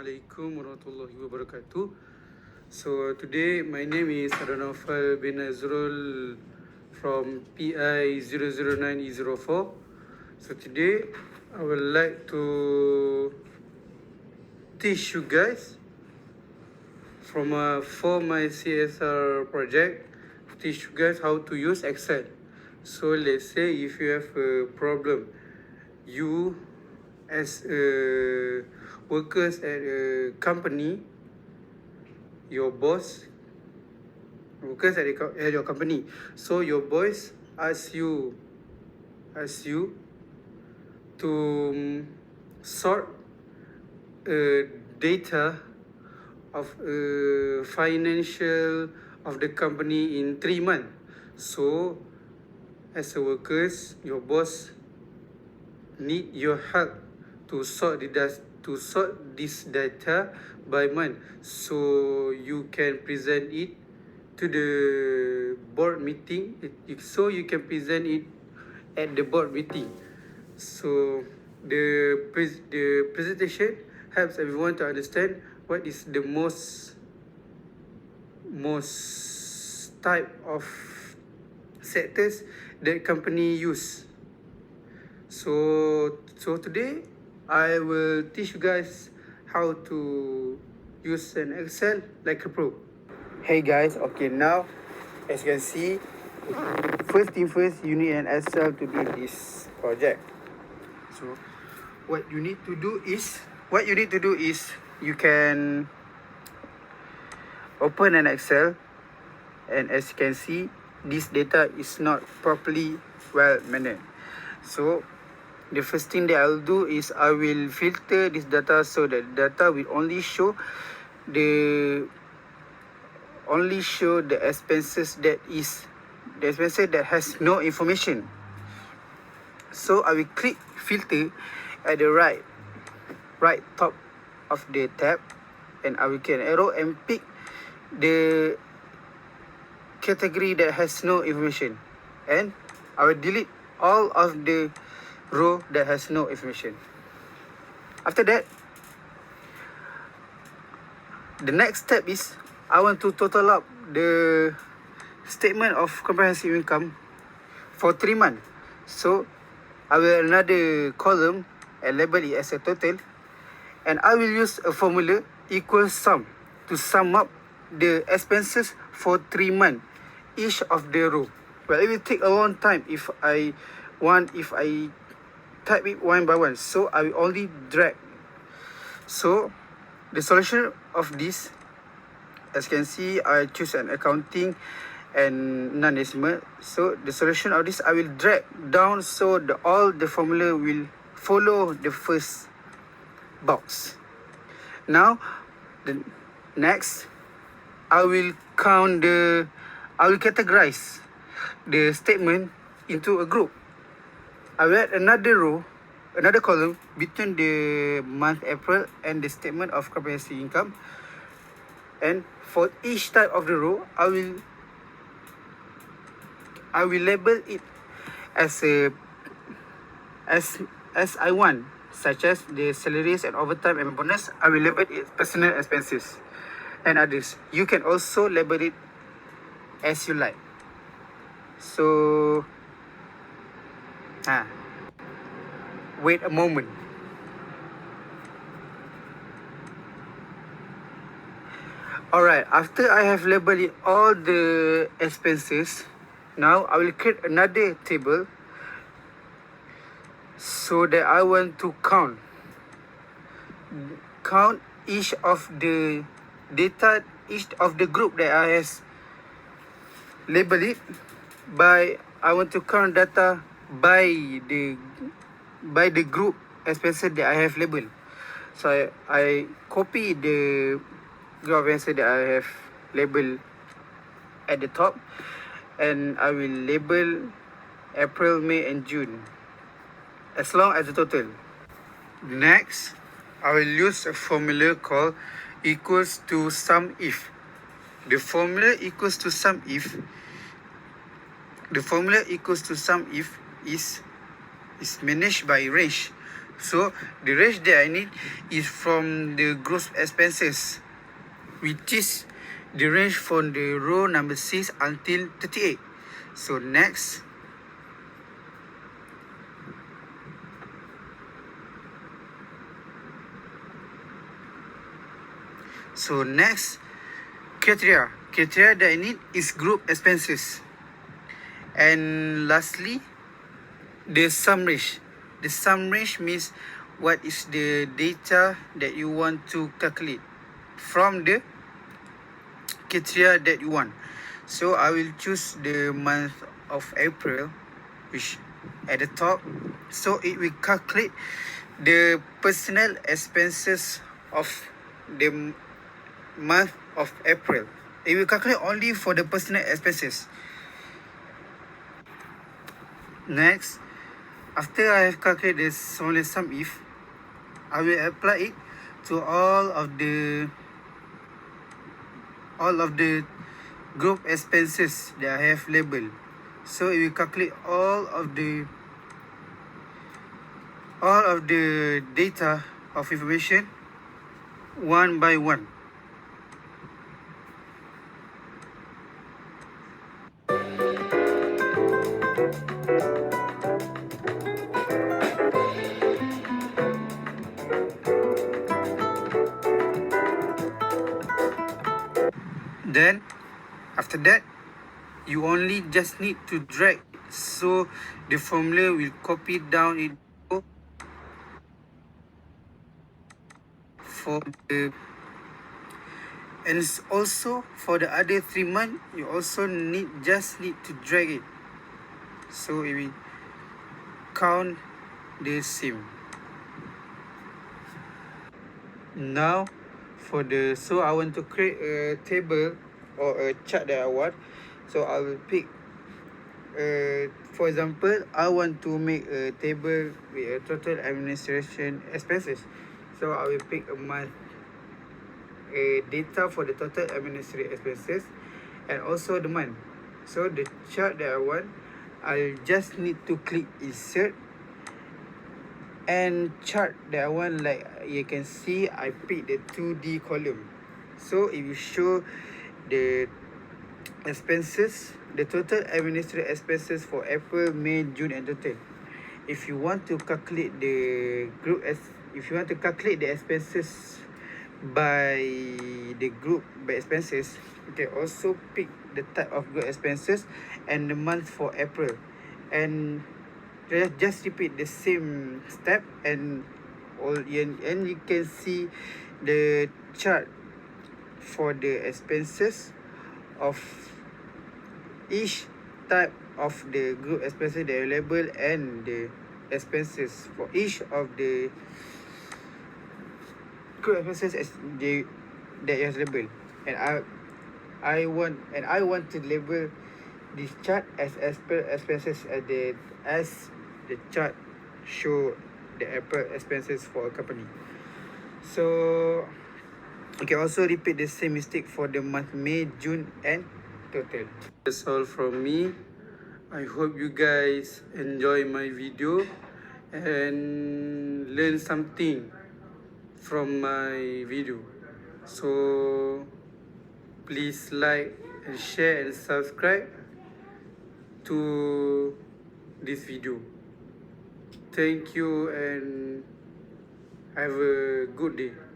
Assalamualaikum warahmatullahi wabarakatuh. So today my name is Adam Naufal bin Aizrul from PI 009E04. So today I would like to teach you guys for my CSR project, teach you guys how to use Excel. So let's say if you have a problem, you as workers at a company, your boss workers at your company, so your boss asks you to sort data of financial of the company in 3 months. So as a workers, your boss need your help to sort this data by month, so you can present it to the board meeting. So you can present it at the board meeting. So the presentation helps everyone to understand what is the most type of sectors that company use. So today I will teach you guys how to use an Excel like a pro. Hey guys, okay, now as you can see, first thing first, you need an Excel to do this project. So what you need to do is you can open an Excel, and as you can see, this data is not properly well managed. So the first thing that I'll do is I will filter this data so that data will only show the expenses that has no information. So I will click filter at the right top of the tab, and I will get an arrow and pick the category that has no information, and I will delete all of the row that has no information. After that, the next step is I want to total up the statement of comprehensive income for 3 months. So I will another column and label it as a total, and I will use a formula equals sum to sum up the expenses for 3 months each of the row. Well, it will take a long time if I type it one by one, so I will only drag. So the solution of this, as you can see, I choose an accounting and non-decimal. So the solution of this, I will drag down so all the formula will follow the first box. Now the next, I will categorize the statement into a group. I will add another column between the month April and the statement of comprehensive income. And for each type of the row, I will label it as I want, such as the salaries and overtime and bonus. I will label it personal expenses and others. You can also label it as you like. So wait a moment. Alright, after I have labeled it all the expenses, now I will create another table so that I want to count each of the data, each of the group that I has labeled it by. I want to count data by the group expenses that I have labeled. So I copy the group expenses that I have labeled at the top, and I will label April, May and June as long as the total. Next, I will use a formula called equals to sum if. The formula equals to sum if is managed by range. So the range that I need is from the gross expenses, which is the range from the row number 6 until 38. So next. So next, criteria that I need is group expenses. And lastly, the sum range. The sum range means what is the data that you want to calculate from the criteria that you want. So I will choose the month of April, which at the top. So it will calculate the personal expenses of the month of April. It will calculate only for the personal expenses. Next, after I have calculated the smallest sum if, I will apply it to all of the group expenses that I have labeled. So it will calculate all of the data of information one by one. Then after that, you only just need to drag, so the formula will copy down it for the, and also for the other 3 months you also just need to drag it, so it will count the same. Now so I want to create a table or a chart that I want. So I will pick for example, I want to make a table with a total administration expenses. So I will pick a month, a data for the total administrative expenses and also the month. So the chart that I want, I'll just need to click insert, and chart that I want, like you can see, I pick the 2D column. So it will show the expenses, the total administrative expenses for April, May, June and total. If you want to calculate the expenses by the group by expenses, you can also pick the type of group expenses and the month for April, and just repeat the same step, and you can see the chart for the expenses of each type of the group expenses that are labeled, and the expenses for each of the group expenses that is labeled. And I want to label this chart as expenses as the chart show the April expenses for a company. So you can also repeat the same mistake for the month May, June and total. That's all from me. I hope you guys enjoy my video and learn something from my video. So please like and share and subscribe to this video. Thank you and have a good day.